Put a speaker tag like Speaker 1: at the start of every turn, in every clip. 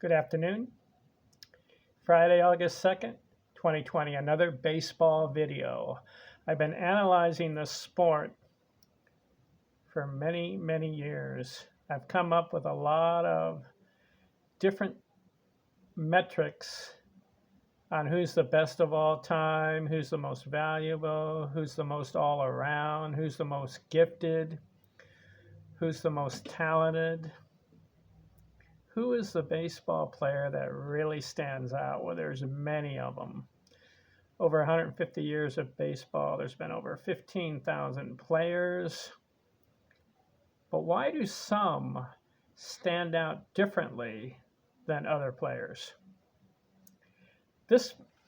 Speaker 1: Good afternoon. Friday, August 2nd, 2020, another baseball video. I've been analyzing this sport for many, many years. I've come up with a lot of different metrics on who's the best of all time, who's the most valuable, who's the most all around, who's the most gifted, who's the most talented. Who is the baseball player that really stands out? Well, there's many of them. Over 150 years of baseball, there's been over 15,000 players. But why do some stand out differently than other players?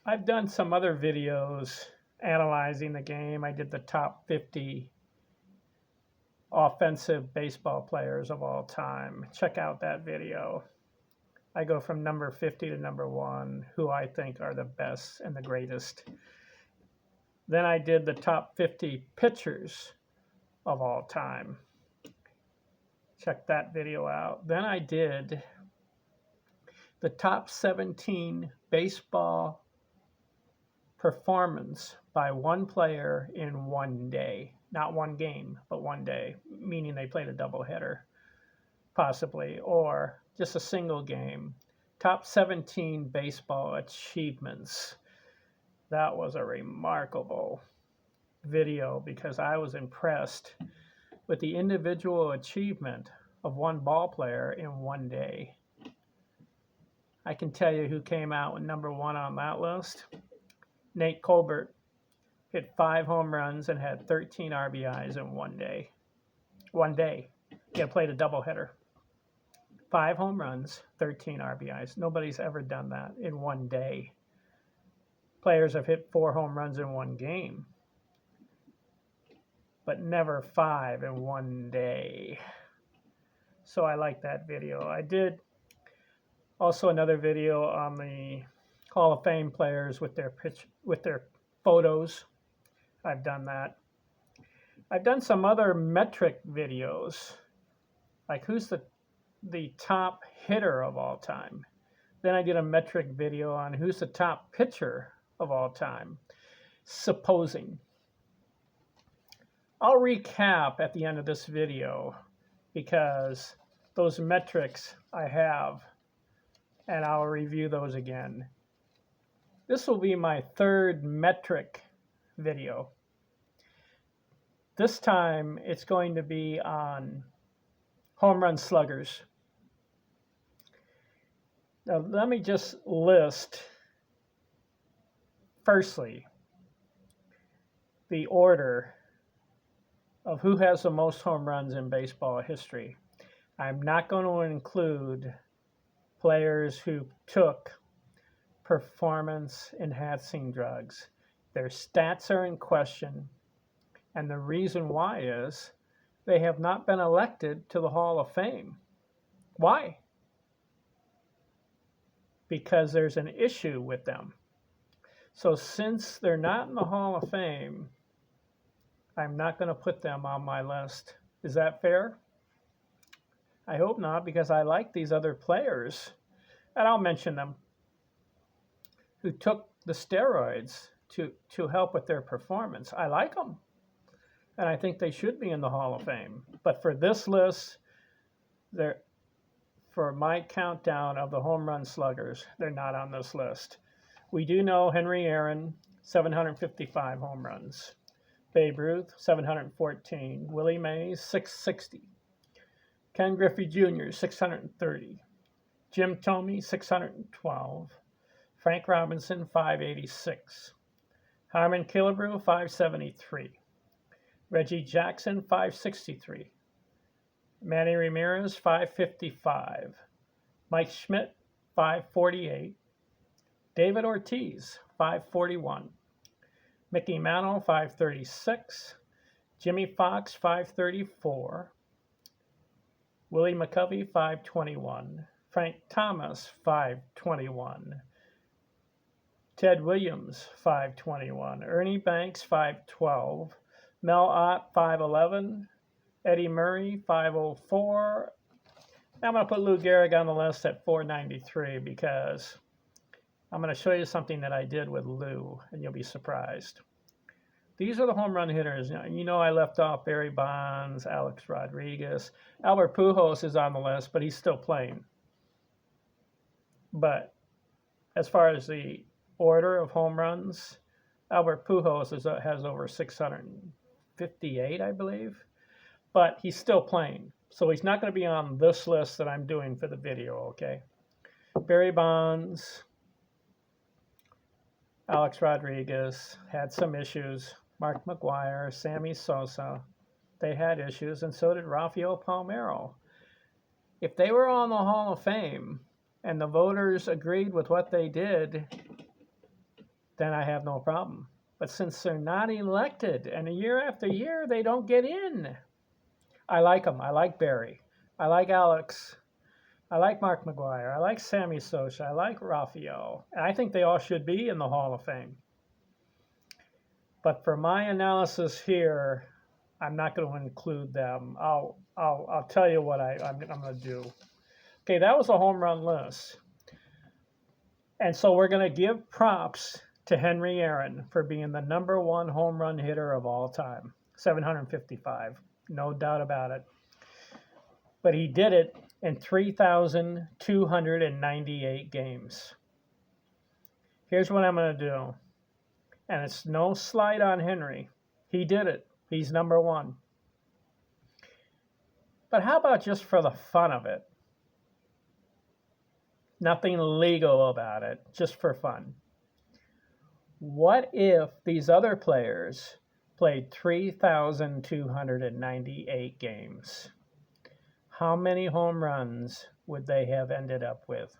Speaker 1: I've done some other videos analyzing the game. I did the top 50 offensive baseball players of all time. Check out that video. I go from number 50 to number 1, who I think are the best and the greatest. Then I did the top 50 pitchers of all time. Check that video out. Then I did the top 17 baseball performance by one player in one day. Not one game, but one day, meaning they played a doubleheader, possibly, or just a single game. Top 17 baseball achievements. That was a remarkable video because I was impressed with the individual achievement of one ball player in one day. I can tell you who came out with number 1 on that list. Nate Colbert hit 5 home runs and had 13 RBIs in one day. One day. He had played a doubleheader. 5 home runs, 13 RBIs. Nobody's ever done that in one day. Players have hit 4 home runs in one game, but never 5 in one day. So I like that video. I did also another video on the Hall of Fame players with their photos. I've done that. I've done some other metric videos, like who's the top hitter of all time. Then I did a metric video on who's the top pitcher of all time, supposing. I'll recap at the end of this video because those metrics I have, and I'll review those again. This will be my 3rd metric video. This time it's going to be on home run sluggers. Now let me just list, firstly, the order of who has the most home runs in baseball history. I'm not going to include players who took performance-enhancing drugs. Their stats are in question, and the reason why is they have not been elected to the Hall of Fame. Why? Because there's an issue with them. So since they're not in the Hall of Fame, I'm not going to put them on my list. Is that fair? I hope not, because I like these other players, and I'll mention them, who took the steroids to help with their performance. I like them, and I think they should be in the Hall of Fame. But for this list, for my countdown of the home run sluggers, they're not on this list. We do know Henry Aaron, 755 home runs. Babe Ruth, 714. Willie Mays, 660. Ken Griffey Jr., 630. Jim Thome, 612. Frank Robinson, 586. Harmon Killebrew, 573. Reggie Jackson, 563. Manny Ramirez, 555. Mike Schmidt, 548. David Ortiz, 541. Mickey Mantle, 536. Jimmy Fox, 534. Willie McCovey, 521. Frank Thomas, 521. Ted Williams, 521. Ernie Banks, 512. Mel Ott, 511. Eddie Murray, 504. Now I'm going to put Lou Gehrig on the list at 493 because I'm going to show you something that I did with Lou, and you'll be surprised. These are the home run hitters. You know I left off Barry Bonds, Alex Rodriguez. Albert Pujols is on the list, but he's still playing. But as far as the order of home runs, Albert Pujols has over 658, I believe. But he's still playing. So he's not going to be on this list that I'm doing for the video, okay? Barry Bonds, Alex Rodriguez had some issues. Mark McGwire, Sammy Sosa, they had issues, and so did Rafael Palmeiro. If they were on the Hall of Fame and the voters agreed with what they did, then I have no problem. But since they're not elected, and year after year they don't get in, I like them. I like Barry. I like Alex. I like Mark McGwire. I like Sammy Sosa. I like Rafael. And I think they all should be in the Hall of Fame. But for my analysis here, I'm not going to include them. I'll tell you what I'm going to do. Okay, that was a home run list. And so we're going to give props to Henry Aaron for being the #1 home run hitter of all time. 755. No doubt about it. But he did it in 3,298 games. Here's what I'm going to do. And it's no slight on Henry. He did it. He's #1. But how about just for the fun of it? Nothing legal about it, just for fun. What if these other players played 3,298 games? How many home runs would they have ended up with?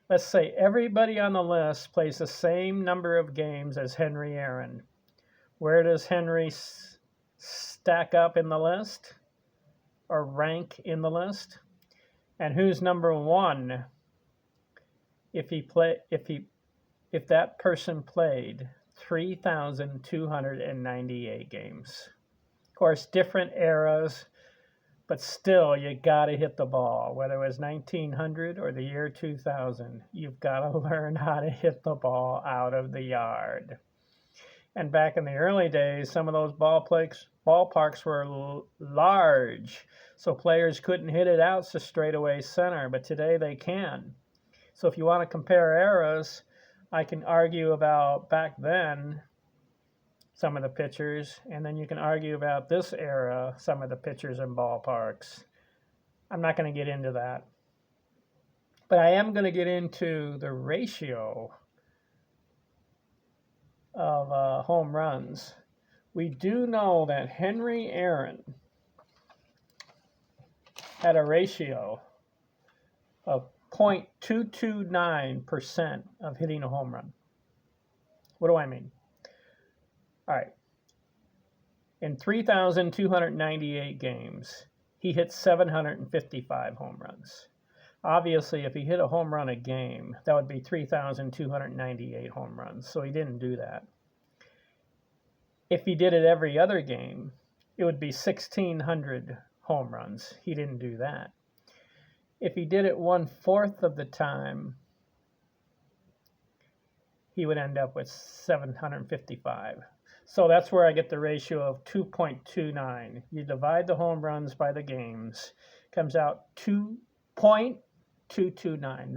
Speaker 1: Let's say everybody on the list plays the same number of games as Henry Aaron. Where does Henry stack up in the list or rank in the list? And who's #1 if that person played 3,298 games? Of course, different eras, but still, you got to hit the ball. Whether it was 1900 or the year 2000, you've got to learn how to hit the ball out of the yard. And back in the early days, some of those ballparks were large, so players couldn't hit it out to straightaway center, but today they can. So if you want to compare eras, I can argue about back then some of the pitchers, and then you can argue about this era, some of the pitchers and ballparks. I'm not going to get into that. But I am going to get into the ratio of home runs. We do know that Henry Aaron had a ratio of 0.229% of hitting a home run. What do I mean? All right. In 3,298 games, he hit 755 home runs. Obviously, if he hit a home run a game, that would be 3,298 home runs. So he didn't do that. If he did it every other game, it would be 1,600 home runs. He didn't do that. If he did it 1/4 of the time, he would end up with 755. So that's where I get the ratio of 2.29. You divide the home runs by the games, comes out 2.229.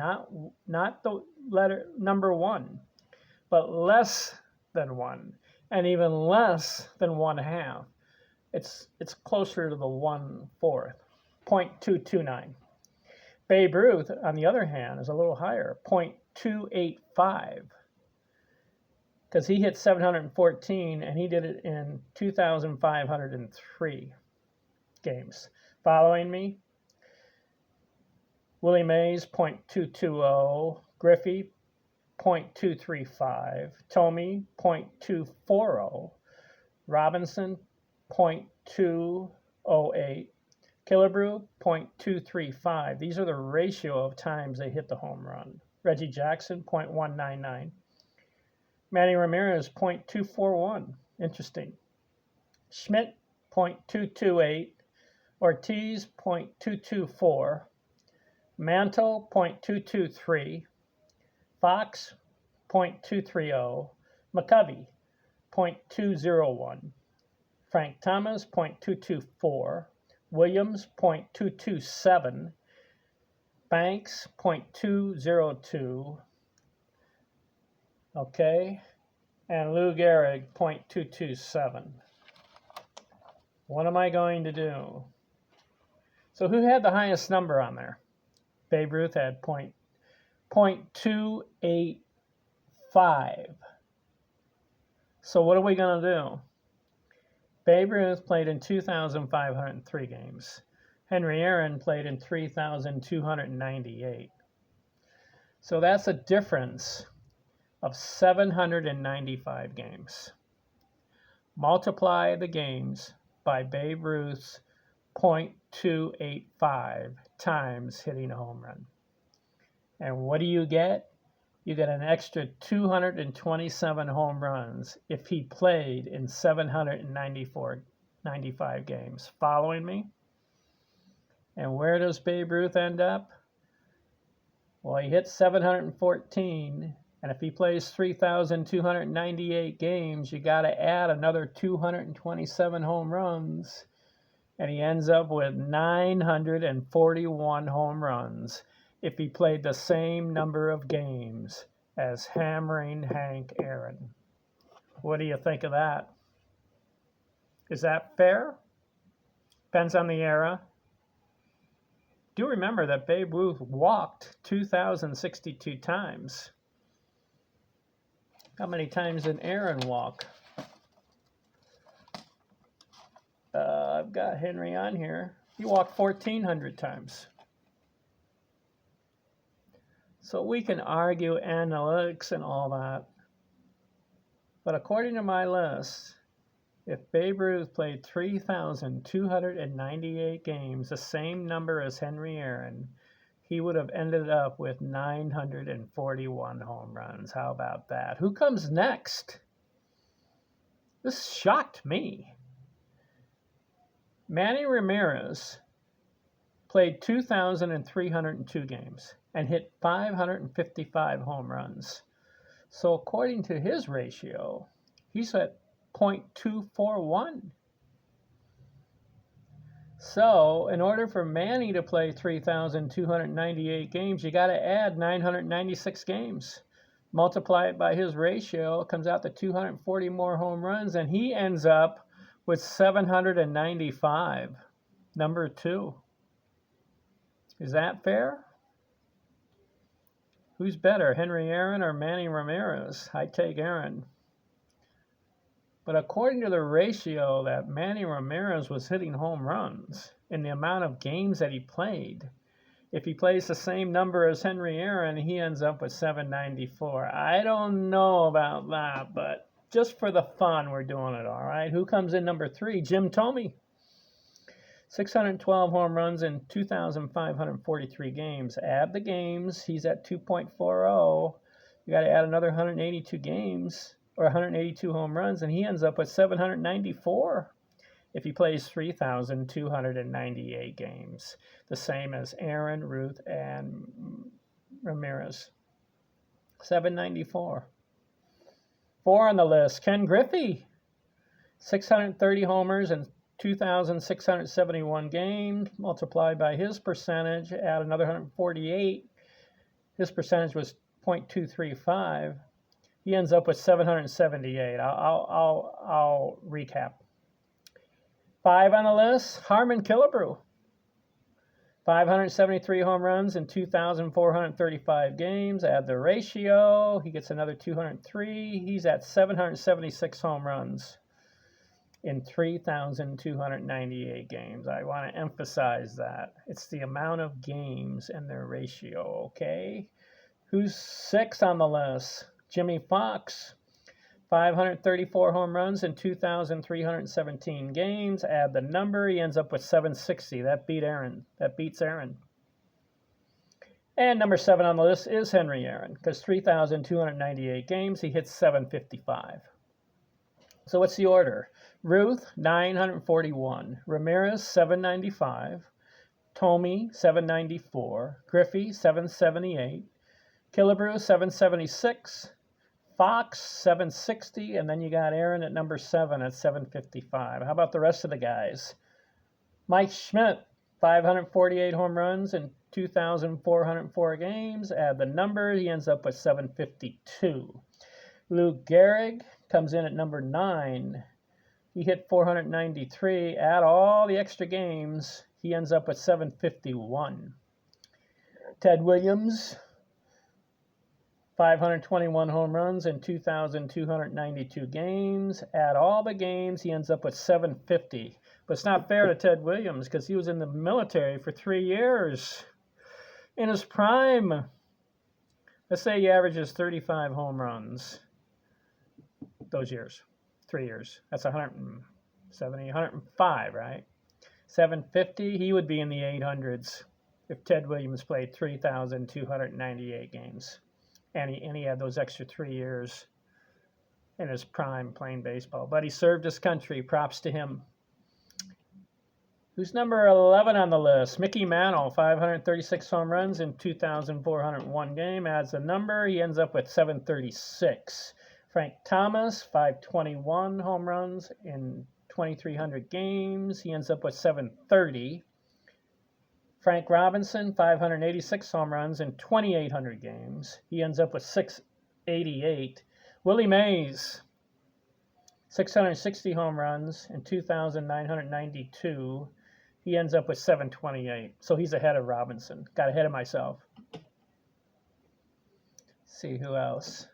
Speaker 1: Not the letter #1, but less than 1, and even less than 1/2. It's closer to the 1/4, 0.229. Babe Ruth, on the other hand, is a little higher, 0.285. Because he hit 714, and he did it in 2,503 games. Following me? Willie Mays, 0.220. Griffey, 0.235. Thome, 0.240. Robinson, 0.208. Killebrew, 0.235. These are the ratio of times they hit the home run. Reggie Jackson, 0.199. Manny Ramirez, 0.241. Interesting. Schmidt, 0.228. Ortiz, .224. Mantle, .223. Fox, .230. McCovey, .201. Frank Thomas, .224. Williams, .227. Banks, .202. Okay. And Lou Gehrig, .227. What am I going to do? So who had the highest number on there? Babe Ruth had .285. So what are we going to do? Babe Ruth played in 2,503 games. Henry Aaron played in 3,298. So that's a difference of 795 games. Multiply the games by Babe Ruth's .285 times hitting a home run. And what do you get? You get an extra 227 home runs if he played in 795 games. Following me? And where does Babe Ruth end up? Well, he hit 714, and if he plays 3,298 games, you got to add another 227 home runs, and he ends up with 941 home runs if he played the same number of games as Hammering Hank Aaron. What do you think of that? Is that fair? Depends on the era. Do remember that Babe Ruth walked 2,062 times. How many times did Aaron walk? I've got Henry on here. He walked 1,400 times. So we can argue analytics and all that. But according to my list, if Babe Ruth played 3,298 games, the same number as Henry Aaron, he would have ended up with 941 home runs. How about that? Who comes next? This shocked me. Manny Ramirez played 2,302 games and hit 555 home runs. So according to his ratio, he's at .241. So in order for Manny to play 3,298 games, you got to add 996 games. Multiply it by his ratio, it comes out to 240 more home runs, and he ends up with 795. Number 2. Is that fair? Who's better, Henry Aaron or Manny Ramirez? I take Aaron. But according to the ratio that Manny Ramirez was hitting home runs in the amount of games that he played, if he plays the same number as Henry Aaron, he ends up with 794. I don't know about that, but just for the fun, we're doing it, all right? Who comes in number 3? Jim Thome. 612 home runs in 2,543 games. Add the games. He's at 2.40. You got to add another 182 games or 182 home runs, and he ends up with 794 if he plays 3,298 games. The same as Aaron, Ruth, and Ramirez. 794. 4 on the list, Ken Griffey. 630 homers and 2,671 games, multiplied by his percentage, add another 148. His percentage was .235. He ends up with 778. I'll recap. 5 on the list, Harmon Killebrew. 573 home runs in 2,435 games. Add the ratio. He gets another 203. He's at 776 home runs in 3,298 games. I want to emphasize that. It's the amount of games and their ratio, okay? Who's 6 on the list? Jimmy Fox. 534 home runs in 2,317 games. Add the number. He ends up with 760. That beats Aaron. And number 7 on the list is Henry Aaron, because 3,298 games, he hits 755. So what's the order? Ruth, 941. Ramirez, 795. Thome, 794. Griffey, 778. Killebrew, 776. Fox, 760. And then you got Aaron at number 7 at 755. How about the rest of the guys? Mike Schmidt, 548 home runs in 2,404 games. Add the number, he ends up with 752. Lou Gehrig comes in at number 9. He hit 493. Add all the extra games, he ends up with 751. Ted Williams, 521 home runs in 2,292 games. Add all the games, he ends up with 750. But it's not fair to Ted Williams because he was in the military for 3 years. In his prime, let's say he averages 35 home runs those years, 3 years. That's 170, 105, right? 750, he would be in the 800s if Ted Williams played 3,298 games. And he had those extra 3 years in his prime playing baseball. But he served his country. Props to him. Who's number 11 on the list? Mickey Mantle, 536 home runs in 2,401 games. Adds a number, he ends up with 736. Frank Thomas, 521 home runs in 2,300 games. He ends up with 730. Frank Robinson, 586 home runs in 2,800 games. He ends up with 688. Willie Mays, 660 home runs in 2,992. He ends up with 728. So he's ahead of Robinson. Got ahead of myself. See who else.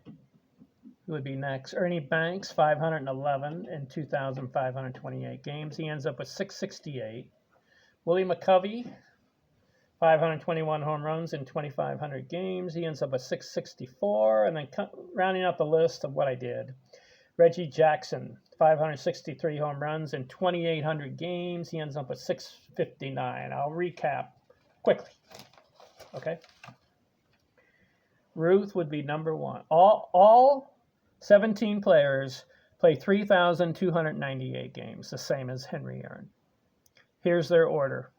Speaker 1: Who would be next? Ernie Banks, 511 in 2,528 games. He ends up with 668. Willie McCovey, 521 home runs in 2,500 games. He ends up with 664. And then rounding out the list of what I did, Reggie Jackson, 563 home runs in 2,800 games. He ends up with 659. I'll recap quickly. Okay. Ruth would be number 1. All 17 players play 3,298 games, the same as Henry Aaron. Here's their order.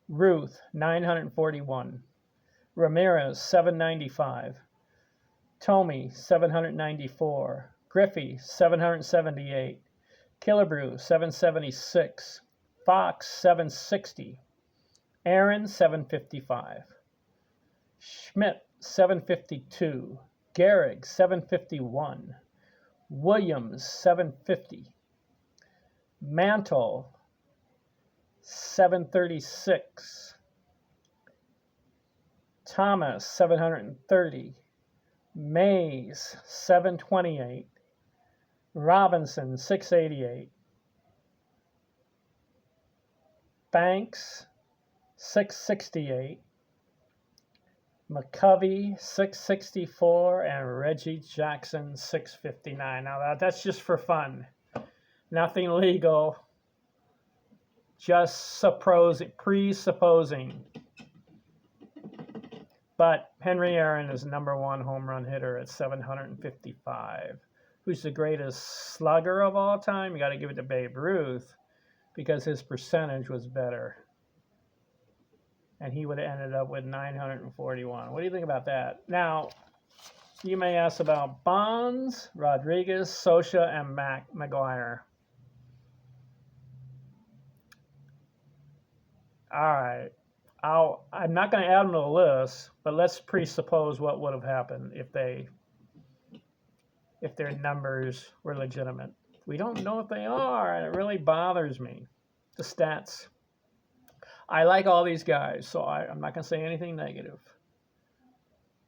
Speaker 1: Ruth, 941. Ramirez, 795. Thome, 794. Griffey, 778. Killebrew, 776. Fox, 760. Aaron, 755. Schmidt, 752. Gehrig, 751. Williams, 750. Mantle, 736. Thomas, 730. Mays, 728. Robinson, 688. Banks, 668. McCovey, 664. And Reggie Jackson, 659. Now that's just for fun. Nothing legal. Just presupposing. But Henry Aaron is number 1 home run hitter at 755. Who's the greatest slugger of all time? You got to give it to Babe Ruth because his percentage was better. And he would have ended up with 941. What do you think about that? Now, you may ask about Bonds, Rodriguez, Socha, and McGwire. All right. I'm not going to add them to the list, but let's presuppose what would have happened if their numbers were legitimate. We don't know if they are, and it really bothers me. The stats. I like all these guys, so I'm not going to say anything negative.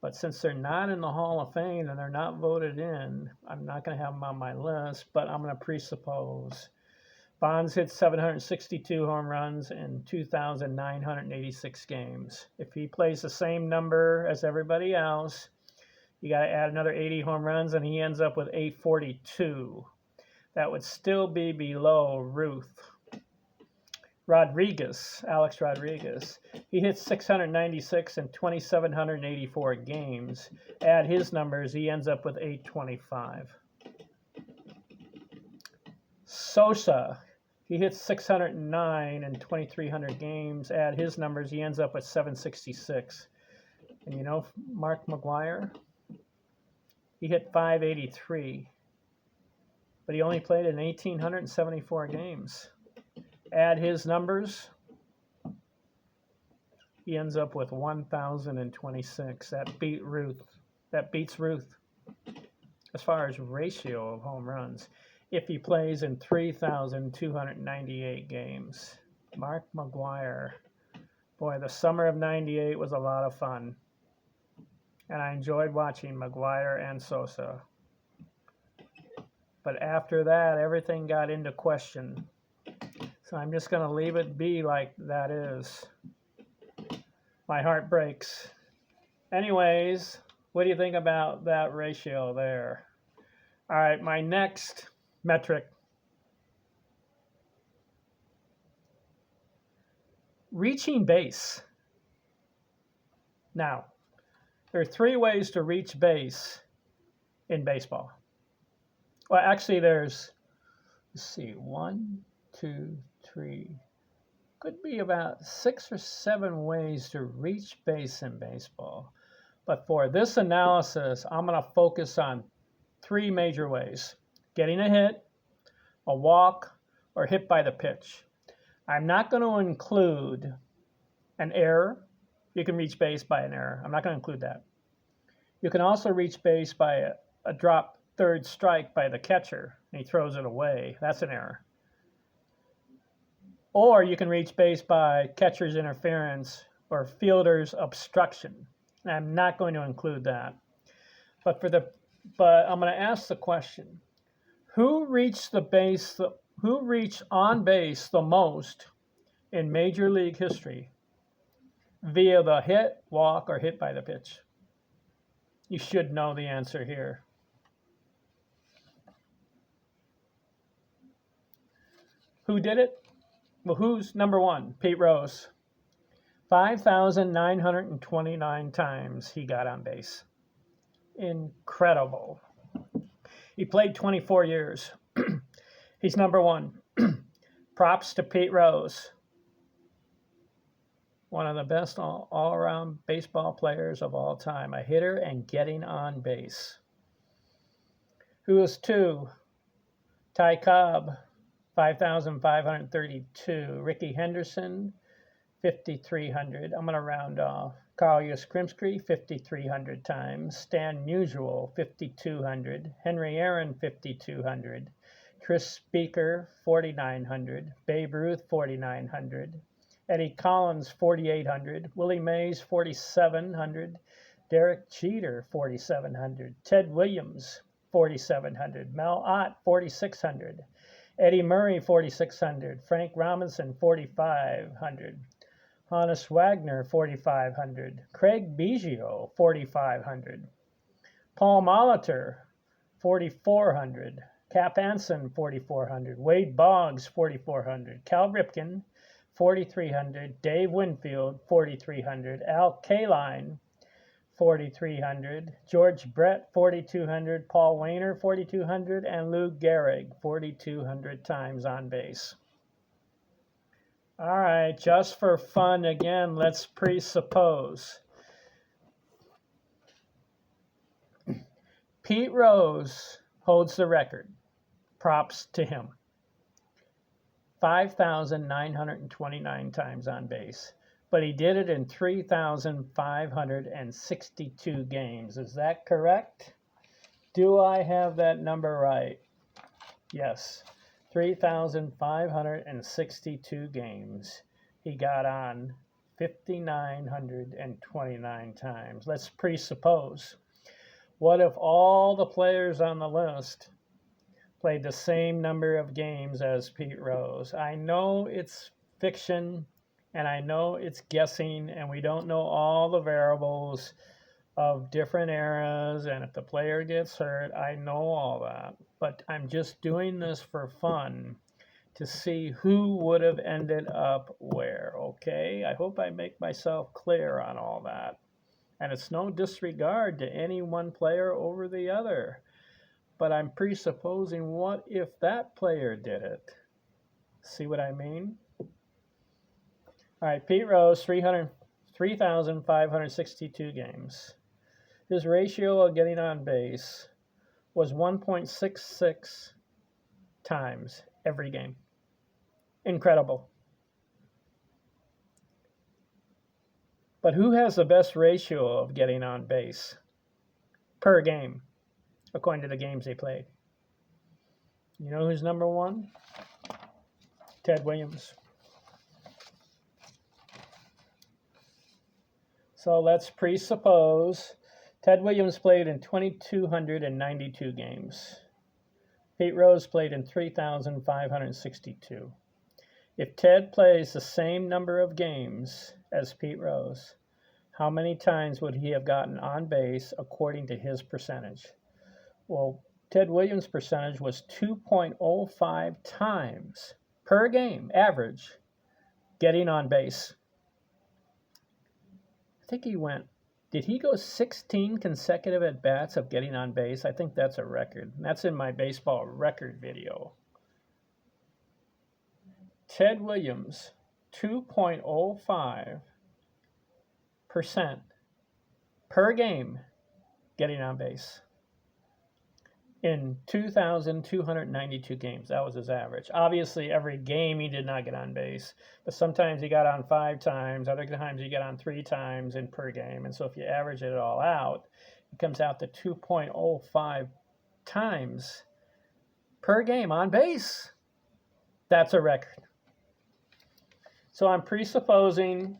Speaker 1: But since they're not in the Hall of Fame and they're not voted in, I'm not going to have them on my list, but I'm going to presuppose. Bonds hit 762 home runs in 2,986 games. If he plays the same number as everybody else, you got to add another 80 home runs, and he ends up with 842. That would still be below Ruth. Alex Rodriguez, he hit 696 in 2,784 games. Add his numbers, he ends up with 825. Sosa, he hits 609 in 2,300 games. Add his numbers, he ends up with 766. And you know, Mark McGwire, he hit 583, but he only played in 1,874 games. Add his numbers, he ends up with 1,026. That beats Ruth as far as ratio of home runs, if he plays in 3,298 games. Mark McGwire. Boy, the summer of '98 was a lot of fun. And I enjoyed watching McGwire and Sosa. But after that, everything got into question. So I'm just going to leave it be like that is. My heart breaks. Anyways, what do you think about that ratio there? All right, my next metric. Reaching base. Now, there are 3 ways to reach base in baseball. Well, actually, let's see, 1, 2, 3. Could be about 6 or 7 ways to reach base in baseball. But for this analysis, I'm going to focus on 3 major ways: getting a hit, a walk, or hit by the pitch. I'm not going to include an error. You can reach base by an error. I'm not going to include that. You can also reach base by a drop third strike by the catcher, and he throws it away. That's an error. Or you can reach base by catcher's interference or fielder's obstruction. And I'm not going to include that. But I'm going to ask the question: who reached on base the most in Major League history via the hit, walk, or hit by the pitch? You should know the answer here. Who did it? Well, who's number 1? Pete Rose. 5,929 times he got on base. Incredible. He played 24 years. He's number 1. Props to Pete Rose. One of the best all-around baseball players of all time. A hitter and getting on base. Who is 2? Ty Cobb, 5,532. Ricky Henderson, 5,300. I'm going to round off. Carl Yastrzemski, 5,300 times. Stan Musial, 5,200. Henry Aaron, 5,200. Tris Speaker, 4,900. Babe Ruth, 4,900. Eddie Collins, 4,800. Willie Mays, 4,700. Derek Jeter, 4,700. Ted Williams, 4,700. Mel Ott, 4,600. Eddie Murray, 4,600. Frank Robinson, 4,500. Honus Wagner, 4,500. Craig Biggio, 4,500. Paul Molitor, 4,400. Cap Anson, 4,400. Wade Boggs, 4,400. Cal Ripken, 4,300. Dave Winfield, 4,300. Al Kaline, 4,300. George Brett, 4,200. Paul Wainer, 4,200. And Lou Gehrig, 4,200 times on base. All right, just for fun again, let's presuppose. Pete Rose holds the record. Props to him. 5,929 times on base. But he did it in 3,562 games. Is that correct? Do I have that number right? Yes. 3,562 games. He got on 5,929 times. Let's presuppose. What if all the players on the list played the same number of games as Pete Rose? I know it's fiction, and I know it's guessing, and we don't know all the variables of different eras, and if the player gets hurt, I know all that. But I'm just doing this for fun to see who would have ended up where, okay? I hope I make myself clear on all that. And it's no disregard to any one player over the other. but I'm presupposing what if that player did it? See what I mean? All right, Pete Rose, 3,562 games. His ratio of getting on base was 1.66 times every game. Incredible. But who has the best ratio of getting on base per game, according to the games they played? You know who's number one? Ted Williams. So let's presuppose Ted Williams played in 2,292 games. Pete Rose played in 3,562. If Ted plays the same number of games as Pete Rose, how many times would he have gotten on base according to his percentage? Well, Ted Williams' percentage was 2.05 times per game, average, getting on base. I think did he go 16 consecutive at-bats of getting on base? I think that's a record. That's in my baseball record video. Ted Williams, 2.05% per game getting on base in 2,292 games. That was his average. Obviously, every game he did not get on base, but sometimes he got on 5 times, other times he got on 3 times in per game. And so if you average it all out, it comes out to 2.05 times per game on base. That's a record. So I'm presupposing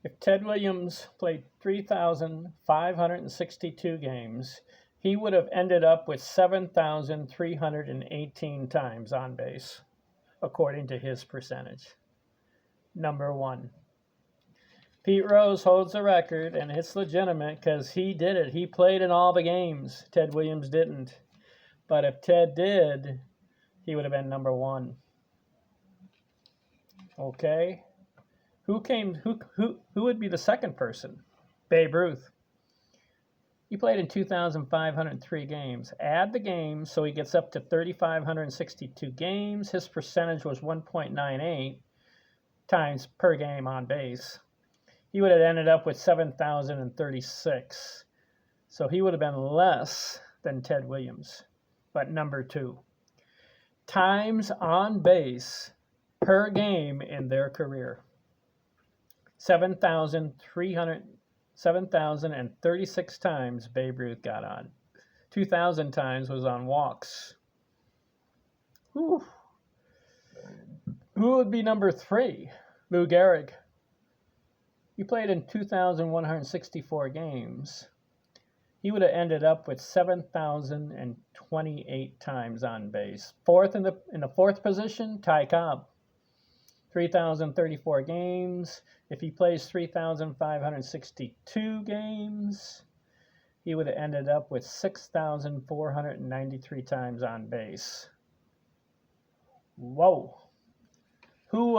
Speaker 1: if Ted Williams played 3,562 games, he would have ended up with 7,318 times on base, according to his percentage. Number one. Pete Rose holds the record, and it's legitimate because he did it. He played in all the games. Ted Williams didn't. But if Ted did, he would have been number one. Okay. Who would be the second person? Babe Ruth. He played in 2,503 games. Add the games, so he gets up to 3,562 games. His percentage was 1.98 times per game on base. He would have ended up with 7,036. So he would have been less than Ted Williams, but number two. Times on base per game in their career. 7,036 times Babe Ruth got on. 2,000 times was on walks. Whew. Who would be number three? Lou Gehrig. He played in 2,164 games. He would have ended up with 7,028 times on base. Fourth in the fourth position, Ty Cobb. 3,034 games. If he plays 3,562 games, he would have ended up with 6,493 times on base. Whoa. Who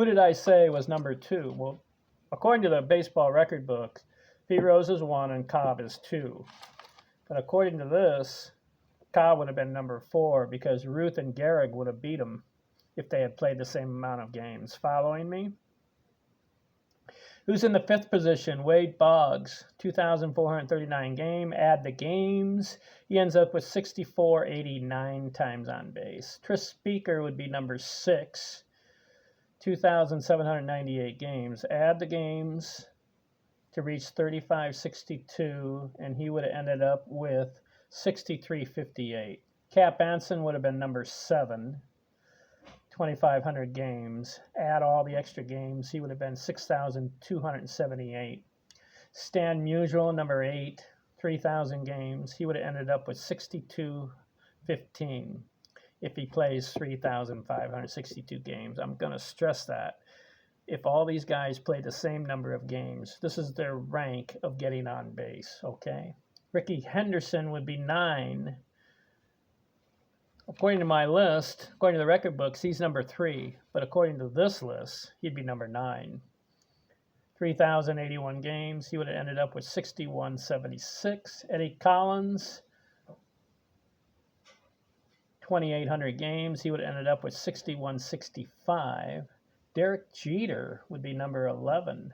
Speaker 1: did I say was number two? Well, according to the baseball record book, Pete Rose is 1 and Cobb is 2. But according to this, Cobb would have been number 4 because Ruth and Gehrig would have beat him if they had played the same amount of games. Following me? Who's in the fifth position? Wade Boggs, 2,439 game. Add the games. He ends up with 6,489 times on base. Tris Speaker would be number 6, 2,798 games. Add the games to reach 3,562, and he would have ended up with 6,358. Cap Anson would have been number 7, 2,500 games. Add all the extra games, he would have been 6,278. Stan Musial, number 8, 3,000 games. He would have ended up with 6,215 if he plays 3,562 games. I'm going to stress that. If all these guys played the same number of games, this is their rank of getting on base, okay? Ricky Henderson would be 9. According to my list, according to the record books, he's number 3. But according to this list, he'd be number 9. 3,081 games. He would have ended up with 6176. Eddie Collins, 2,800 games. He would have ended up with 6165. Derek Jeter would be number 11.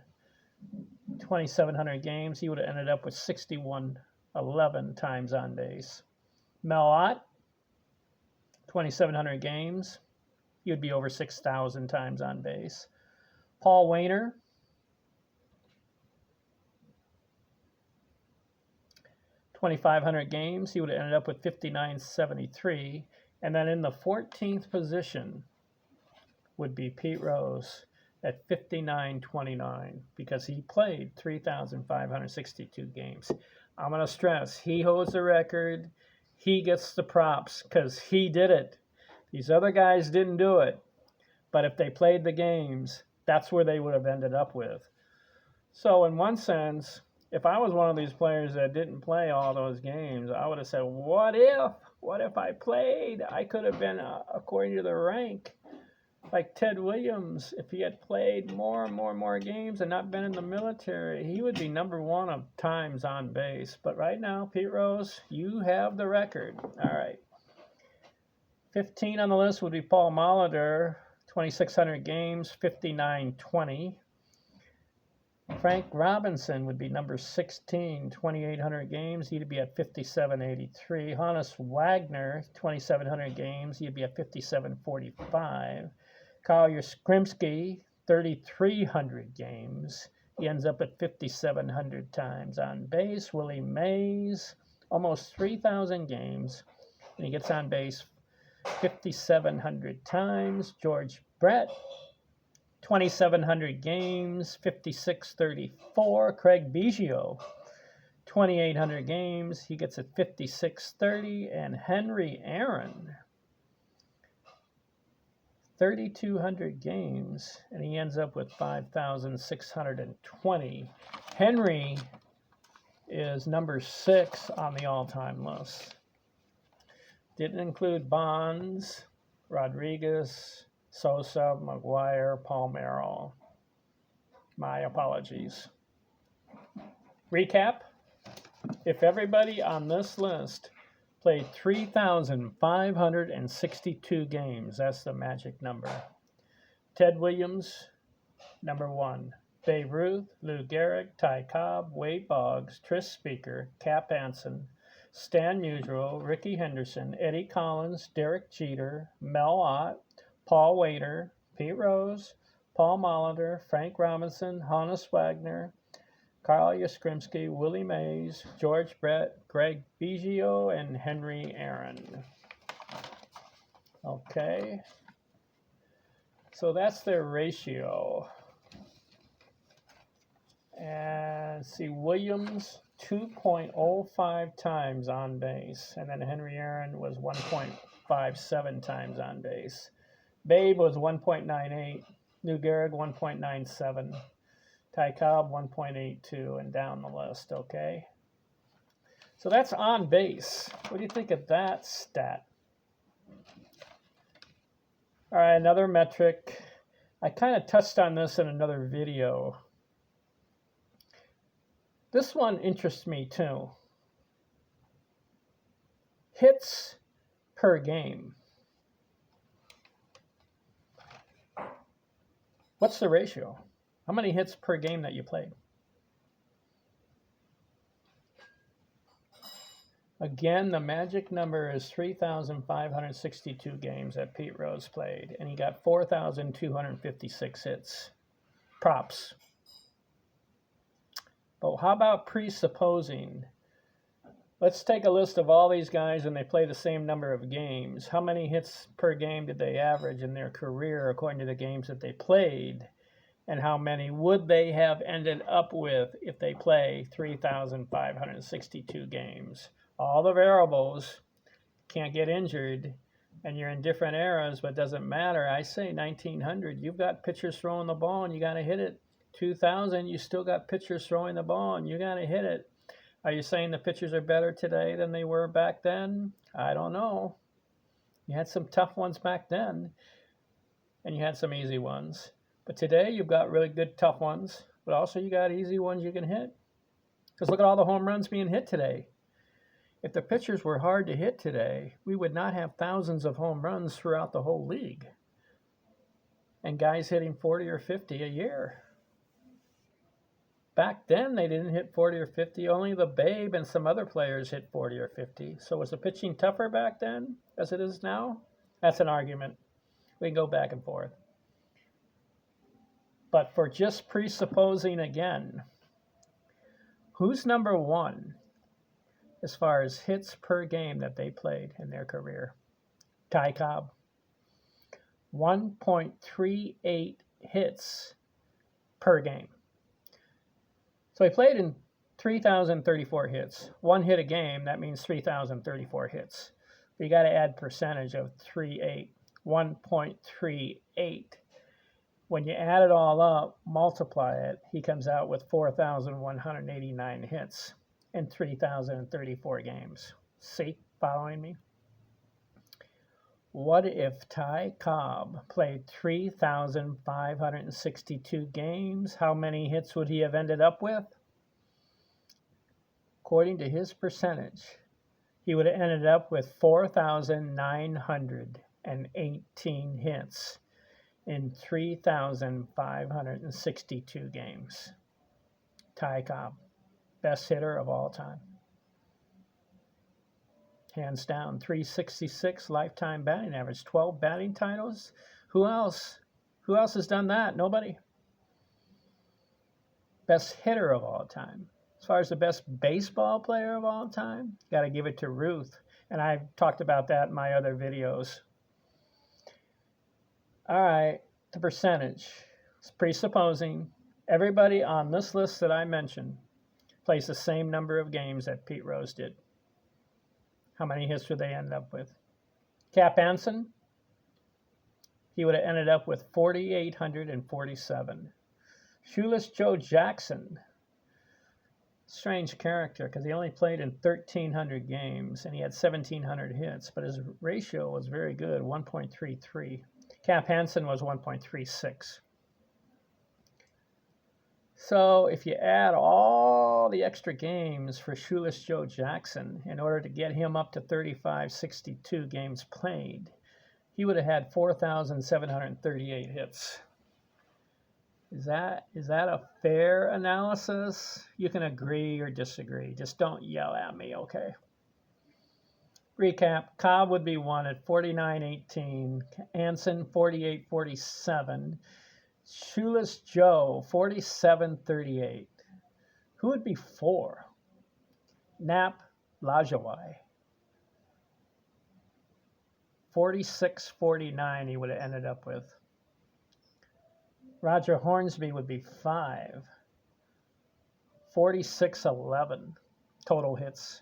Speaker 1: 2,700 games. He would have ended up with 6111 times on base. Mel Ott, 2,700 games. He would be over 6,000 times on base. Paul Waner, 2,500 games. He would have ended up with 5,973. And then in the 14th position would be Pete Rose at 5,929 because he played 3,562 games. I'm going to stress, he holds the record. He gets the props because he did it. These other guys didn't do it. But if they played the games, that's where they would have ended up with. So in one sense, if I was one of these players that didn't play all those games, I would have said, what if I played? I could have been, according to the rank, like Ted Williams. If he had played more games and not been in the military, he would be number one of times on base. But right now, Pete Rose, you have the record. All right. 15 on the list would be Paul Molitor, 2,600 games, 5,920. Frank Robinson would be number 16, 2,800 games. He'd be at 5,783. Honus Wagner, 2,700 games. He'd be at 5,745. Kyle Yastrzemski, 3,300 games. He ends up at 5,700 times on base. Willie Mays, almost 3,000 games. And he gets on base 5,700 times. George Brett, 2,700 games, 5,634. Craig Biggio, 2,800 games. He gets at 5,630. And Henry Aaron, 3,200 games, and he ends up with 5,620. Henry is number 6 on the all-time list. Didn't include Bonds, Rodriguez, Sosa, McGuire, Palmeiro. My apologies. Recap. If everybody on this list played 3,562 games, that's the magic number. Ted Williams, number 1. Babe Ruth, Lou Gehrig, Ty Cobb, Wade Boggs, Tris Speaker, Cap Anson, Stan Musial, Ricky Henderson, Eddie Collins, Derek Jeter, Mel Ott, Paul Waner, Pete Rose, Paul Molitor, Frank Robinson, Honus Wagner, Kyle Yastrzemski, Willie Mays, George Brett, Craig Biggio, and Henry Aaron. Okay. So that's their ratio. And see, Williams, 2.05 times on base. And then Henry Aaron was 1.57 times on base. Babe was 1.98. Lou Gehrig, 1.97. Ty Cobb, 1.82, and down the list, okay? So that's on base. What do you think of that stat? All right, another metric. I kind of touched on this in another video. This one interests me too. Hits per game. What's the ratio? How many hits per game that you played? Again, the magic number is 3,562 games that Pete Rose played, and he got 4,256 hits. Props. But how about presupposing? Let's take a list of all these guys and they play the same number of games. How many hits per game did they average in their career according to the games that they played? And how many would they have ended up with if they play 3,562 games? All the variables, can't get injured, and you're in different eras, but it doesn't matter. I say 1900, you've got pitchers throwing the ball and you got to hit it. 2000, you still got pitchers throwing the ball and you got to hit it. Are you saying the pitchers are better today than they were back then? I don't know. You had some tough ones back then, and you had some easy ones. But today, you've got really good tough ones but also you got easy ones you can hit. Because look at all the home runs being hit today. If the pitchers were hard to hit today, we would not have thousands of home runs throughout the whole league. And guys hitting 40 or 50 a year. Back then, they didn't hit 40 or 50. Only the Babe and some other players hit 40 or 50. So was the pitching tougher back then as it is now? That's an argument. We can go back and forth. But for just presupposing again, who's number one as far as hits per game that they played in their career? Ty Cobb. 1.38 hits per game. So he played in 3,034 hits. One hit a game, that means 3,034 hits. But you got to add percentage of 3.8. 1.38. When you add it all up, multiply it, he comes out with 4,189 hits in 3,034 games. See, following me? What if Ty Cobb played 3,562 games? How many hits would he have ended up with? According to his percentage, he would have ended up with 4,918 hits in 3,562 games. Ty Cobb, best hitter of all time. Hands down, 366 lifetime batting average, 12 batting titles. Who else? Who else has done that? Nobody. Best hitter of all time. As far as the best baseball player of all time, got to give it to Ruth. And I've talked about that in my other videos. All right, the percentage. It's presupposing everybody on this list that I mentioned plays the same number of games that Pete Rose did. How many hits would they end up with? Cap Anson, he would have ended up with 4,847. Shoeless Joe Jackson, strange character because he only played in 1,300 games and he had 1,700 hits, but his ratio was very good, 1.33. Cap Hansen was 1.36. So if you add all the extra games for Shoeless Joe Jackson in order to get him up to 3,562 games played, he would have had 4,738 hits. Is that a fair analysis? You can agree or disagree. Just don't yell at me, okay? Recap, Cobb would be one at 49.18, Anson 48.47, Shoeless Joe 47.38. Who would be four? Nap Lajoie 46.49 he would have ended up with. Roger Hornsby would be 5. 46.11 total hits.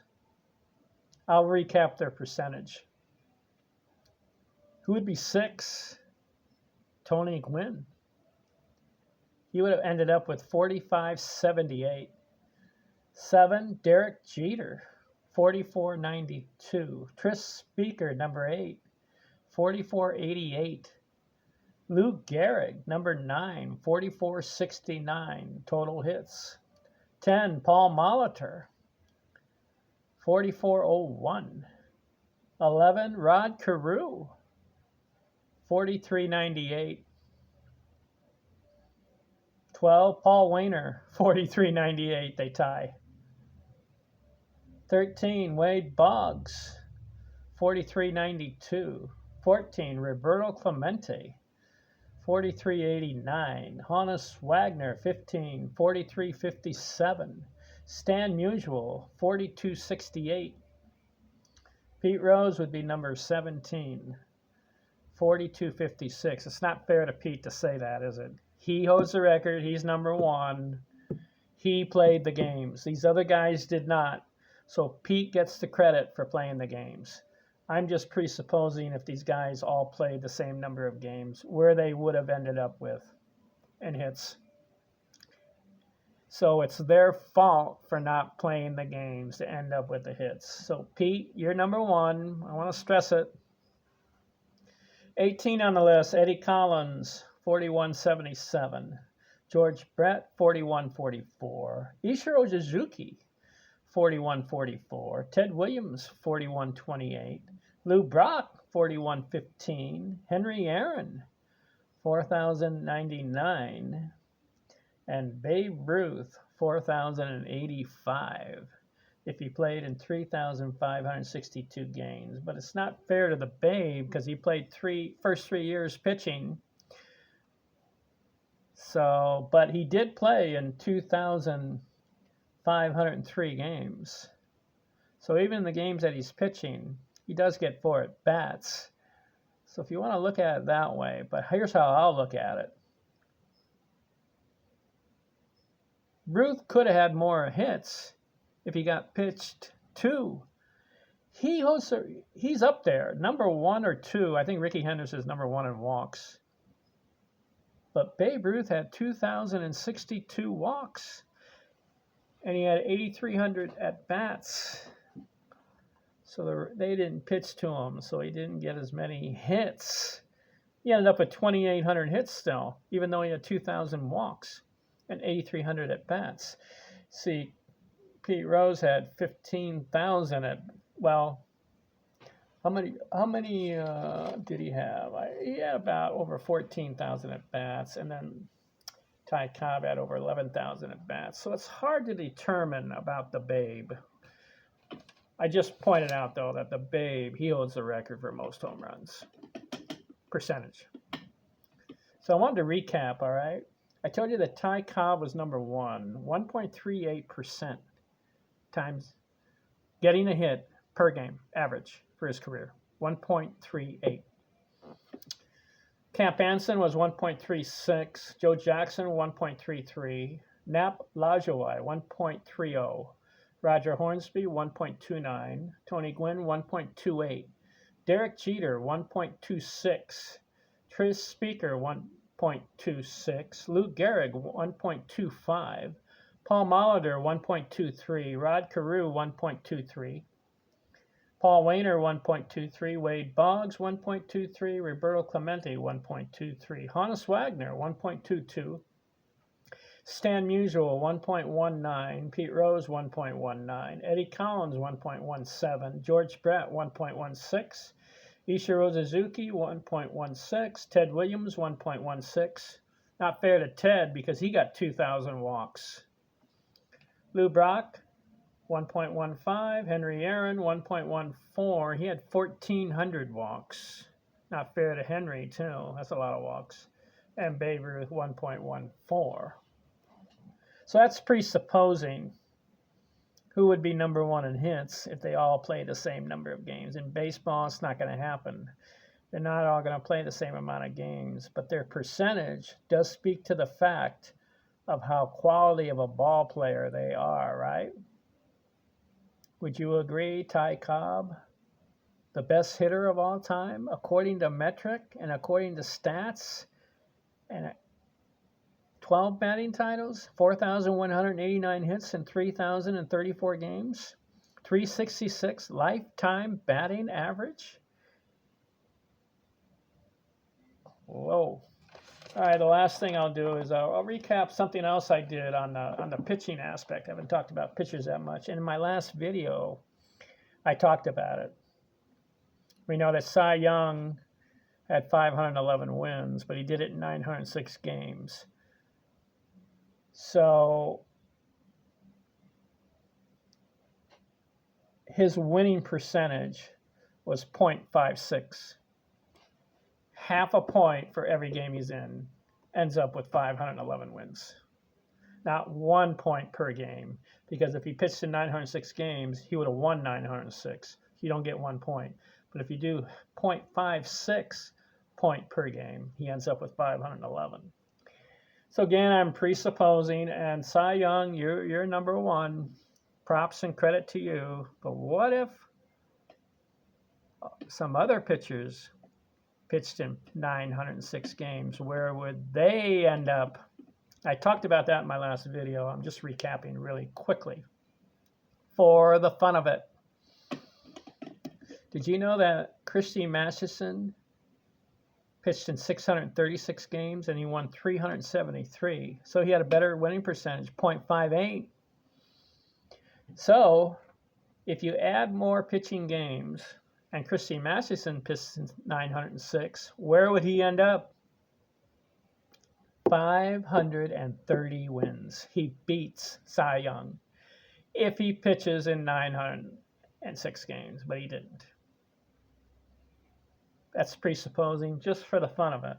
Speaker 1: I'll recap their percentage. Who would be 6? Tony Gwynn. He would have ended up with 45.78. 7, Derek Jeter, 44.92. Tris Speaker, number 8, 44.88. Lou Gehrig, number 9, 44.69 total hits. 10, Paul Molitor, 44.01. 11, Rod Carew, 43.98. 12, Paul Wainer, 43.98. They tie. 13, Wade Boggs, 43.92. 14, Roberto Clemente, 43.89. Honus Wagner, 15, 43.57. Stan Musial, 42.68. Pete Rose would be number 17, 42.56. It's not fair to Pete to say that, is it? He holds the record. He's number 1. He played the games. These other guys did not. So Pete gets the credit for playing the games. I'm just presupposing if these guys all played the same number of games, where they would have ended up with in hits. So it's their fault for not playing the games to end up with the hits. So Pete, you're number 1. I want to stress it. 18 on the list, Eddie Collins, 41.77. George Brett, 41-44. Ichiro Suzuki, 41-44. Ted Williams, 41-28. Lou Brock, 41-15. Henry Aaron, 4,099. And Babe Ruth, 4,085. If he played in 3,562 games. But it's not fair to the Babe because he played first 3 years pitching. So, but he did play in 2,503 games. So even in the games that he's pitching, he does get 4 at bats. So if you want to look at it that way, but here's how I'll look at it. Ruth could have had more hits if he got pitched to. He's up there, number 1 or 2. I think Rickey Henderson is number 1 in walks. But Babe Ruth had 2,062 walks, and he had 8,300 at-bats. So they didn't pitch to him, so he didn't get as many hits. He ended up with 2,800 hits still, even though he had 2,000 walks and 8,300 at-bats. See, Pete Rose had 15,000 how many did he have? He had about over 14,000 at-bats, and then Ty Cobb had over 11,000 at-bats. So it's hard to determine about the Babe. I just pointed out, though, that the Babe, he holds the record for most home runs percentage. So I wanted to recap, all right? I told you that Ty Cobb was number 1, 1.38% times getting a hit per game, average for his career, 1.38. Camp Anson was 1.36, Joe Jackson 1.33, Nap Lajoie 1.30, Roger Hornsby 1.29, Tony Gwynn 1.28, Derek Jeter 1.26, Tris Speaker 1.26, Lou Gehrig 1.25, Paul Molitor 1.23, Rod Carew 1.23, Paul Wainer 1.23, Wade Boggs 1.23, Roberto Clemente 1.23, Honus Wagner 1.22, Stan Musial 1.19, Pete Rose 1.19, Eddie Collins 1.17, George Brett 1.16, Ichiro Suzuki 1.16, Ted Williams 1.16. Not fair to Ted because he got 2,000 walks. Lou Brock 1.15, Henry Aaron 1.14. He had 1,400 walks. Not fair to Henry too. That's a lot of walks. And Babe Ruth 1.14. So that's presupposing who would be number 1 in hits if they all play the same number of games. In baseball, it's not going to happen. They're not all going to play the same amount of games, but their percentage does speak to the fact of how quality of a ball player they are, right? Would you agree, Ty Cobb, the best hitter of all time, according to metric and according to stats, and 12 batting titles, 4,189 hits in 3,034 games, 366 lifetime batting average? Whoa. All right, the last thing I'll do is I'll recap something else I did on the pitching aspect. I haven't talked about pitchers that much. And in my last video, I talked about it. We know that Cy Young had 511 wins, but he did it in 906 games. So his winning percentage was .56. Half a point for every game he's in ends up with 511 wins. Not 1 point per game, because if he pitched in 906 games, he would have won 906. You don't get 1 point. But if you do .56 point per game, he ends up with 511. So again, I'm presupposing, and Cy Young, you're number 1. Props and credit to you. But what if some other pitchers pitched in 906 games? Where would they end up? I talked about that in my last video. I'm just recapping really quickly for the fun of it. Did you know that Christy Masterson pitched in 636 games, and he won 373. So he had a better winning percentage, 0.58. So if you add more pitching games, and Christy Masterson pitched in 906, where would he end up? 530 wins. He beats Cy Young if he pitches in 906 games, but he didn't. That's presupposing just for the fun of it.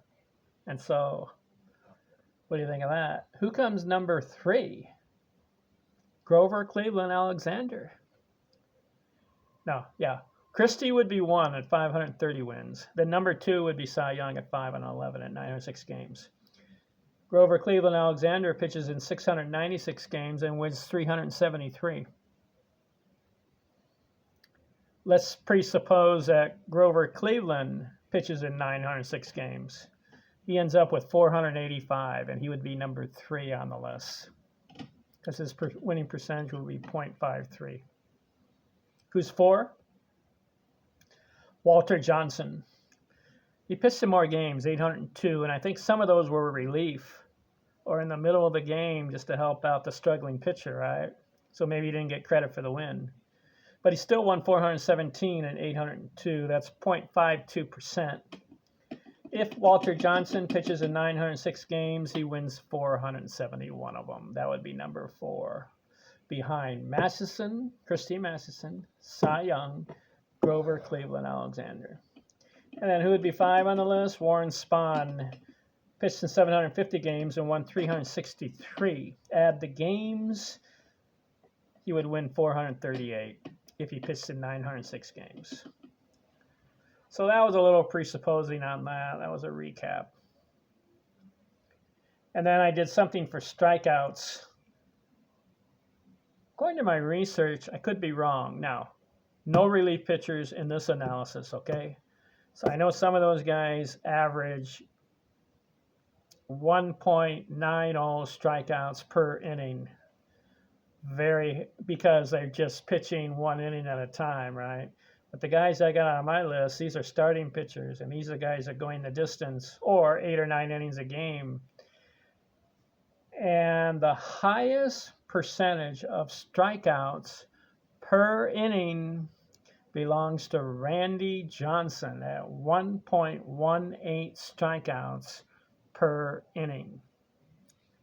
Speaker 1: And so, what do you think of that? Who comes number 3? Grover Cleveland Alexander. No, yeah. Christie would be 1 at 530 wins. Then number 2 would be Cy Young at 511 at 906 games. Grover Cleveland Alexander pitches in 696 games and wins 373. Let's presuppose that Grover Cleveland pitches in 906 games. He ends up with 485, and he would be number 3 on the list because his winning percentage would be 0.53. Who's 4? Walter Johnson. He pitched in more games, 802, and I think some of those were relief or in the middle of the game just to help out the struggling pitcher, right? So maybe he didn't get credit for the win. But he still won 417 and 802. That's 0.52%. If Walter Johnson pitches in 906 games, he wins 471 of them. That would be number 4. Behind Masterson, Christy Masterson, Cy Young, Grover Cleveland Alexander. And then who would be 5 on the list? Warren Spahn pitched in 750 games and won 363. Add the games, he would win 438 if he pitched in 906 games. So that was a little presupposing on that. That was a recap. And then I did something for strikeouts. According to my research, I could be wrong. Now, no relief pitchers in this analysis, okay? So I know some of those guys average 1.90 strikeouts per inning. Because they're just pitching one inning at a time, right? But the guys I got on my list, these are starting pitchers, and these are guys that are going the distance or 8 or 9 innings a game. And the highest percentage of strikeouts per inning belongs to Randy Johnson at 1.18 strikeouts per inning.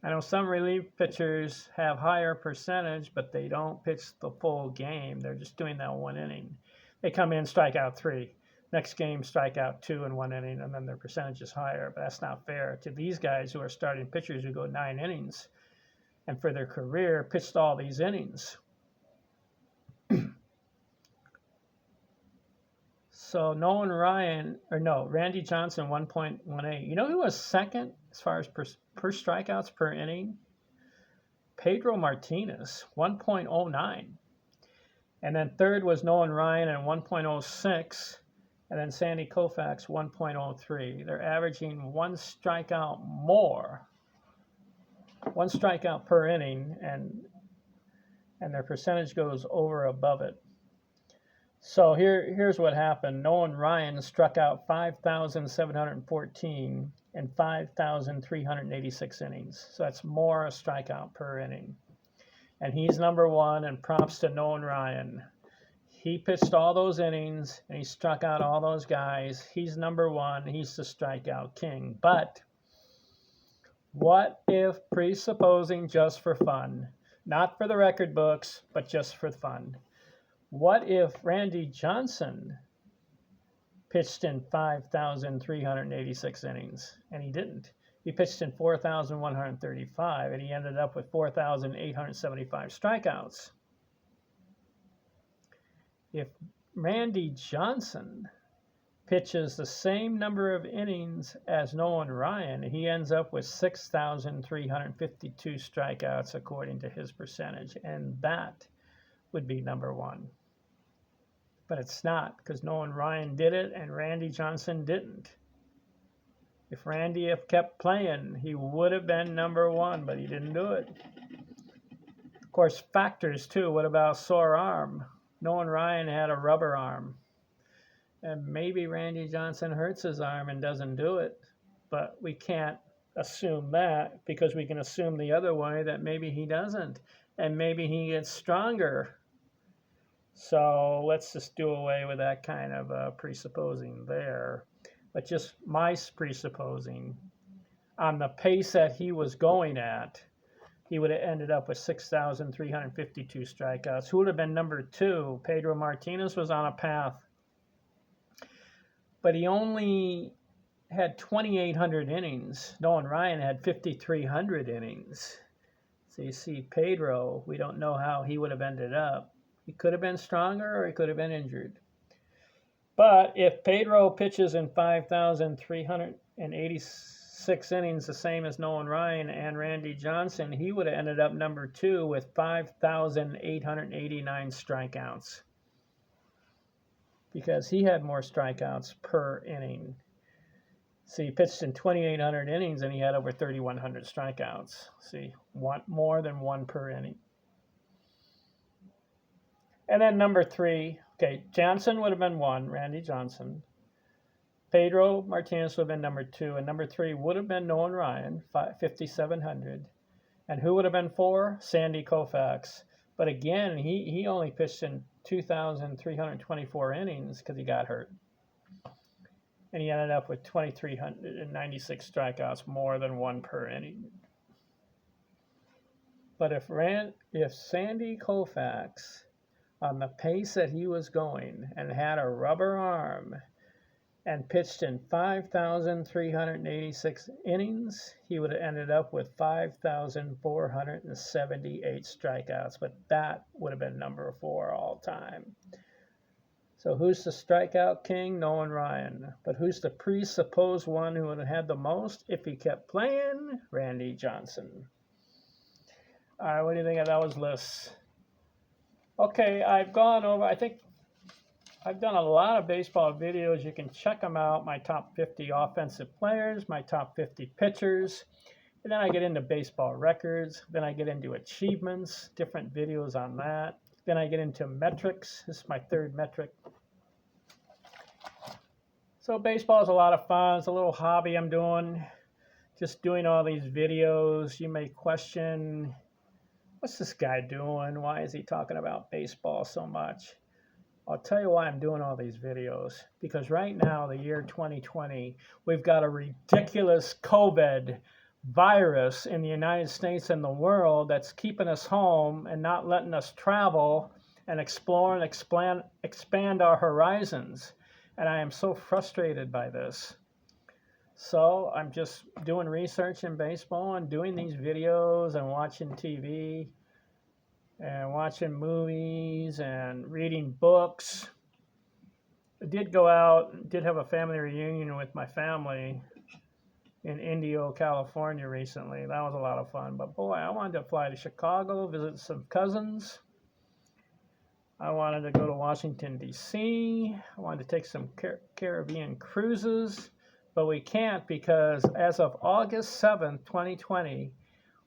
Speaker 1: I know some relief pitchers have higher percentage, but they don't pitch the full game. They're just doing that one inning. They come in, strike out 3. Next game, strike out 2 in 1 inning, and then their percentage is higher. But that's not fair to these guys who are starting pitchers who go 9 innings and for their career pitched all these innings. So Randy Johnson, 1.18. You know who was second as far as per strikeouts per inning? Pedro Martinez, 1.09. And then third was Nolan Ryan at 1.06. And then Sandy Koufax, 1.03. They're averaging 1 strikeout more. 1 strikeout per inning, and their percentage goes above it. So here's what happened. Nolan Ryan struck out 5,714 in 5,386 innings. So that's more a strikeout per inning. And he's number 1, and props to Nolan Ryan. He pitched all those innings, and he struck out all those guys. He's number 1. He's the strikeout king. But what if, presupposing just for fun, not for the record books, but just for fun, what if Randy Johnson pitched in 5,386 innings, and he didn't? He pitched in 4,135, and he ended up with 4,875 strikeouts. If Randy Johnson pitches the same number of innings as Nolan Ryan, he ends up with 6,352 strikeouts according to his percentage, and that would be number 1. But it's not, because Nolan Ryan did it and Randy Johnson didn't. If Randy had kept playing, he would have been number 1, but he didn't do it. Of course, factors too. What about sore arm? Nolan Ryan had a rubber arm. And maybe Randy Johnson hurts his arm and doesn't do it, but we can't assume that, because we can assume the other way, that maybe he doesn't, and maybe he gets stronger. So let's just do away with that kind of presupposing there. But just my presupposing, on the pace that he was going at, he would have ended up with 6,352 strikeouts. Who would have been number 2? Pedro Martinez was on a path, but he only had 2,800 innings. Nolan Ryan had 5,300 innings. So you see, Pedro, we don't know how he would have ended up. He could have been stronger or he could have been injured. But if Pedro pitches in 5,386 innings, the same as Nolan Ryan and Randy Johnson, he would have ended up number 2 with 5,889 strikeouts, because he had more strikeouts per inning. So he pitched in 2,800 innings and he had over 3,100 strikeouts. See, more than 1 per inning. And then number 3, okay, Johnson would have been 1, Randy Johnson. Pedro Martinez would have been number 2, and number 3 would have been Nolan Ryan, 5,700. And who would have been 4? Sandy Koufax. But again, he only pitched in 2,324 innings because he got hurt. And he ended up with 2,396 strikeouts, more than 1 per inning. But if Sandy Koufax, on the pace that he was going, and had a rubber arm and pitched in 5,386 innings, he would have ended up with 5,478 strikeouts. But that would have been number 4 all time. So who's the strikeout king? Nolan Ryan. But who's the presupposed one who would have had the most if he kept playing? Randy Johnson. All right, what do you think of those lists? Okay, I've gone over, I think I've done a lot of baseball videos. You can check them out. My top 50 offensive players, my top 50 pitchers. And then I get into baseball records. Then I get into achievements, different videos on that. Then I get into metrics. This is my 3rd metric. So baseball is a lot of fun. It's a little hobby I'm doing. Just doing all these videos. You may question, what's this guy doing? Why is he talking about baseball so much? I'll tell you why I'm doing all these videos. Because right now, the year 2020, we've got a ridiculous COVID virus in the United States and the world that's keeping us home and not letting us travel and explore and expand our horizons. And I am so frustrated by this. So I'm just doing research in baseball and doing these videos and watching TV and watching movies and reading books. I did go out, did have a family reunion with my family in Indio, California recently. That was a lot of fun. But boy, I wanted to fly to Chicago, visit some cousins. I wanted to go to Washington, D.C. I wanted to take some Caribbean cruises. But we can't, because as of August 7th, 2020,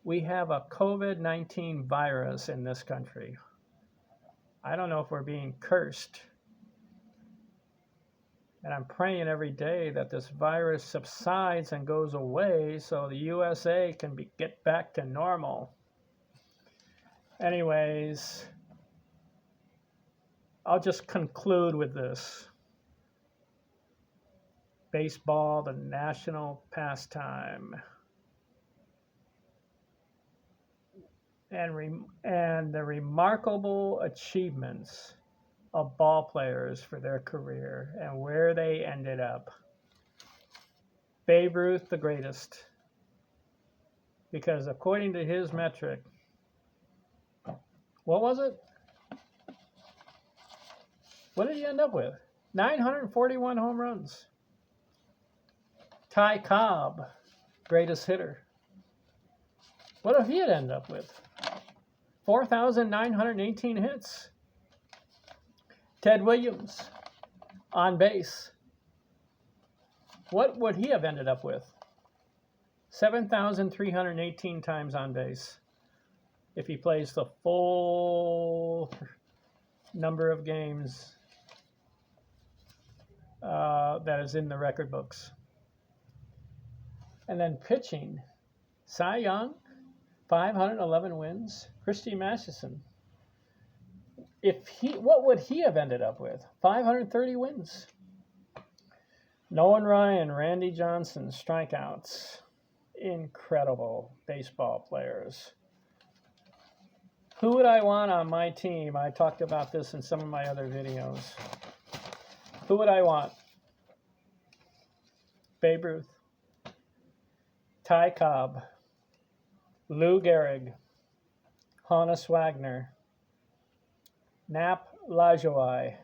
Speaker 1: we have a COVID-19 virus in this country. I don't know if we're being cursed. And I'm praying every day that this virus subsides and goes away so the USA can get back to normal. Anyways, I'll just conclude with this. Baseball, the national pastime. And the remarkable achievements of ball players for their career and where they ended up. Babe Ruth, the greatest. Because according to his metric, what was it? What did he end up with? 941 home runs. Ty Cobb, greatest hitter. What did he end up with? 4,918 hits. Ted Williams, on base. What would he have ended up with? 7,318 times on base. If he plays the full number of games. that is in the record books. And then pitching, Cy Young, 511 wins. Christy Masterson, what would he have ended up with? 530 wins. Nolan Ryan, Randy Johnson, strikeouts. Incredible baseball players. Who would I want on my team? I talked about this in some of my other videos. Who would I want? Babe Ruth, Ty Cobb, Lou Gehrig, Honus Wagner, Nap Lajoie,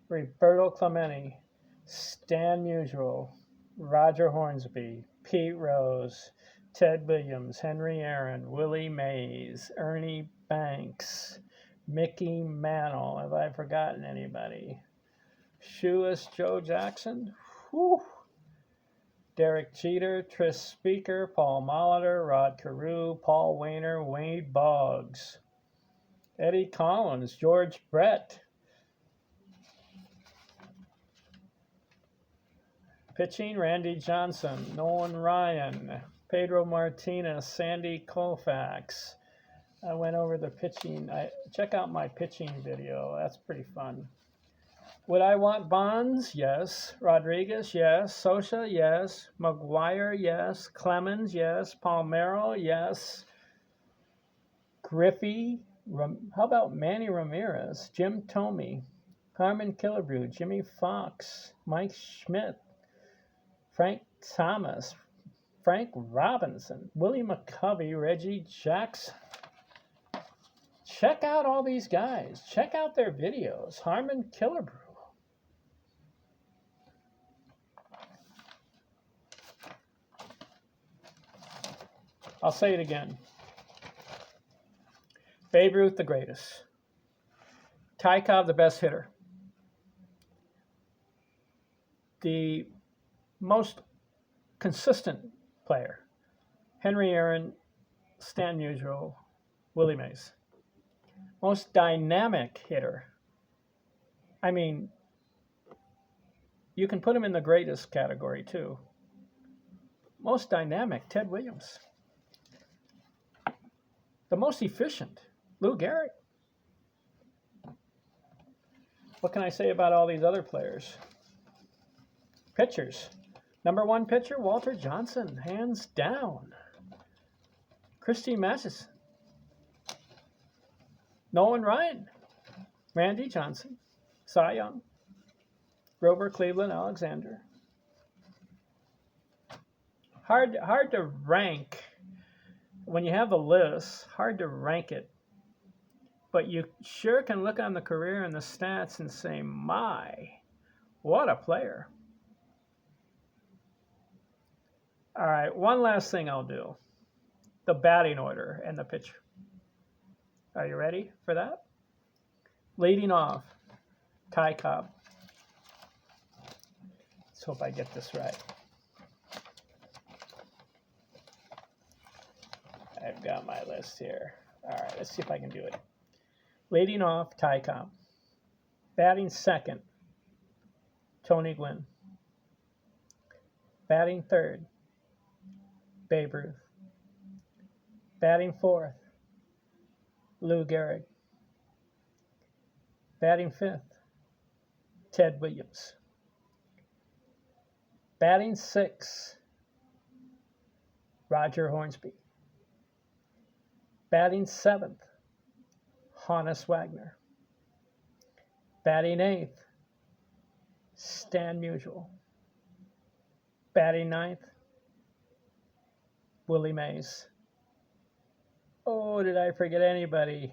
Speaker 1: Roberto Clemente, Stan Musial, Roger Hornsby, Pete Rose, Ted Williams, Henry Aaron, Willie Mays, Ernie Banks, Mickey Mantle. Have I forgotten anybody? Shoeless Joe Jackson. Whew. Derek Jeter, Tris Speaker, Paul Molitor, Rod Carew, Paul Wainer, Wade Boggs, Eddie Collins, George Brett. Pitching, Randy Johnson, Nolan Ryan, Pedro Martinez, Sandy Koufax. I went over the pitching. Check out my pitching video. That's pretty fun. Would I want Bonds? Yes. Rodriguez? Yes. Sosa? Yes. McGuire? Yes. Clemens? Yes. Palmeiro? Yes. Griffey? How about Manny Ramirez? Jim Thome? Carmen Killebrew? Jimmy Fox? Mike Schmidt? Frank Thomas? Frank Robinson? Willie McCovey? Reggie Jackson? Check out all these guys. Check out their videos. Harmon Killebrew. I'll say it again. Babe Ruth, the greatest. Ty Cobb, the best hitter. The most consistent player. Henry Aaron, Stan Musial, Willie Mays. Most dynamic hitter. I mean, you can put him in the greatest category too. Most dynamic, Ted Williams. The most efficient, Lou Gehrig. What can I say about all these other players? Pitchers. Number one pitcher, Walter Johnson, hands down. Christy Masterson. Nolan Ryan. Randy Johnson. Cy Young. Grover Cleveland Alexander. Hard to rank. When you have the list, hard to rank it. But you sure can look on the career and the stats and say, my, what a player. All right, one last thing I'll do. The batting order and the pitcher. Are you ready for that? Leading off, Ty Cobb. Let's hope I get this right. I've got my list here. All right, let's see if I can do it. Leading off, Ty Cobb. Batting second, Tony Gwynn. Batting third, Babe Ruth. Batting fourth, Lou Gehrig. Batting fifth, Ted Williams. Batting sixth, Roger Hornsby. Batting seventh, Honus Wagner. Batting eighth, Stan Musial. Batting ninth, Willie Mays. Oh, did I forget anybody?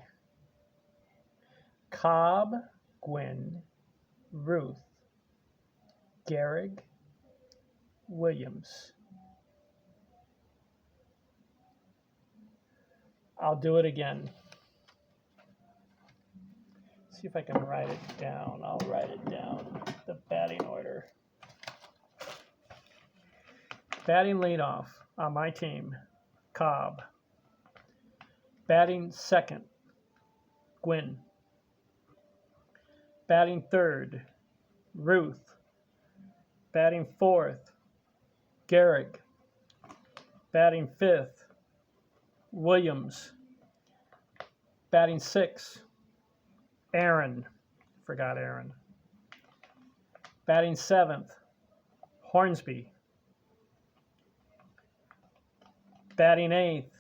Speaker 1: Cobb, Gwynn, Ruth, Gehrig, Williams. I'll do it again. See if I can write it down. I'll write it down. The batting order. Batting leadoff on my team, Cobb. Batting second, Gwynn. Batting third, Ruth. Batting fourth, Gehrig. Batting fifth, Williams. Batting sixth, Aaron. Forgot Aaron. Batting seventh, Hornsby. Batting eighth,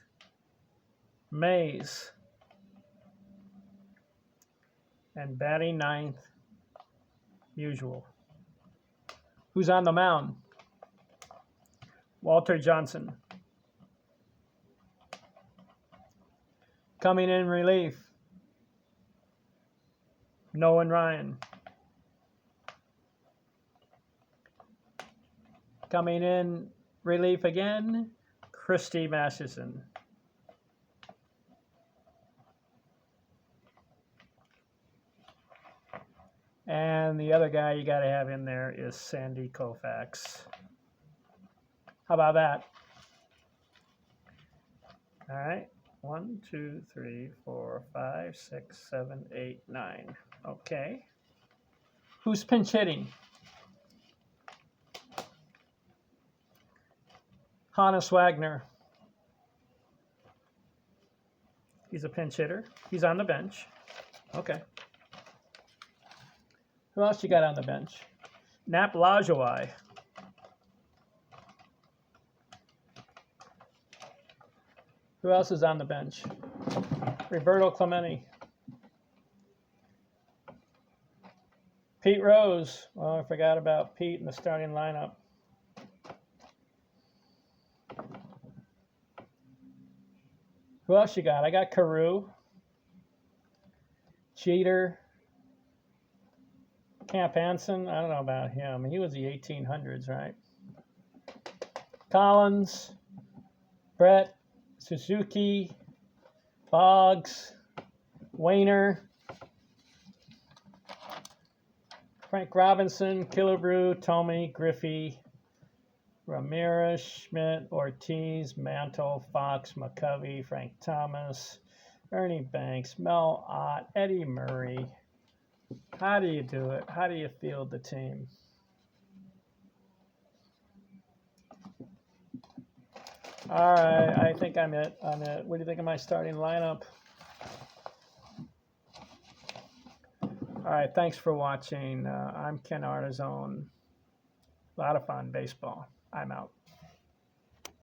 Speaker 1: Mays. And batting ninth, usual. Who's on the mound? Walter Johnson. Coming in relief, Nolan Ryan. Coming in relief again, Christy Masterson. And the other guy you got to have in there is Sandy Koufax. How about that? All right. 1, 2, 3, 4, 5, 6, 7, 8, 9. Okay. Who's pinch hitting? Hannes Wagner. He's a pinch hitter. He's on the bench. Okay. Who else you got on the bench? Nap Lajoie. Who else is on the bench? Roberto Clemente. Pete Rose. Well, I forgot about Pete in the starting lineup. Who else you got? I got Carew. Jeter. Camp Hansen. I don't know about him. He was the 1800s, right? Collins. Brett. Suzuki. Boggs. Wayner. Frank Robinson. Killebrew. Tomey. Griffey. Ramirez, Schmidt, Ortiz, Mantle, Fox, McCovey, Frank Thomas, Ernie Banks, Mel Ott, Eddie Murray. How do you do it? How do you field the team? All right, I think I'm it. What do you think of my starting lineup? All right, thanks for watching. I'm Ken Artizone. A lot of fun baseball. I'm out.